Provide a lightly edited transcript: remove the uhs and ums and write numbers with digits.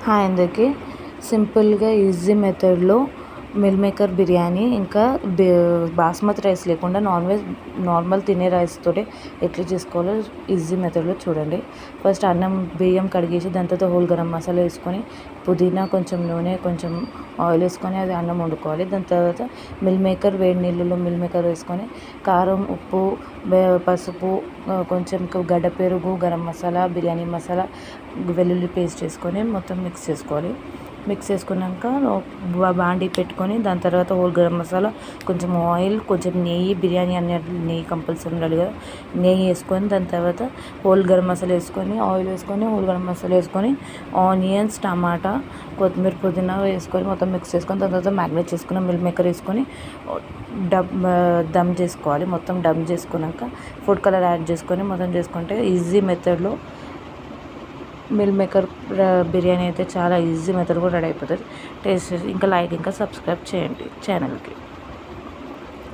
Hi అందరికీ. సింపుల్గా easy మెథడ్లో మిల్ మేకర్ బిర్యానీ ఇంకా బాస్మతి రైస్ లేకుండా నార్మల్ తినే రైస్ తోటి ఎట్లా చేసుకోవాలో ఈజీ మెథడ్లో చూడండి. ఫస్ట్ బియ్యం కడిగేసి దాని తర్వాత హోల్ గరం మసాలా వేసుకొని పుదీనా, కొంచెం నూనె, కొంచెం ఆయిల్ వేసుకొని అది అన్నం వండుకోవాలి. దాని తర్వాత మిల్ మేకర్ వేడి నీళ్ళలో మిల్ మేకర్ వేసుకొని కారం, ఉప్పు, పసుపు, కొంచెం గడ్డ పెరుగు, గరం మసాలా, బిర్యానీ మసాలా, వెల్లుల్లి పేస్ట్ వేసుకొని మొత్తం మిక్స్ చేసుకోవాలి. మిక్స్ చేసుకున్నాక బాండీ పెట్టుకొని దాని తర్వాత హోల్ గరం మసాలా, కొంచెం ఆయిల్, కొంచెం నెయ్యి, బిర్యానీ నెయ్యి కంపల్సరీ ఉండాలి కదా, నెయ్యి వేసుకొని దాని తర్వాత హోల్ గరం మసాలా వేసుకొని ఆయిల్ వేసుకొని హోల్ గరం మసాలా వేసుకొని ఆనియన్స్, టమాటా, కొత్తిమీర, పుదీనా వేసుకొని మొత్తం మిక్స్ చేసుకొని దాని తర్వాత మ్యాగ్నేట్ చేసుకున్న మిల్ మేకర్ వేసుకొని దమ్ చేసుకోవాలి. మొత్తం దమ్ చేసుకున్నాక ఫుడ్ కలర్ యాడ్ చేసుకొని మొత్తం చేసుకుంటే ఈజీ మెథడ్లో మిల్ మేకర్ బిర్యానీ అయితే చాలా ఈజీ మెథడ్ కూడా రెడీ అయిపోతుంది. టేస్ట్ ఇంకా సబ్స్క్రైబ్ చేయండి ఛానల్కి.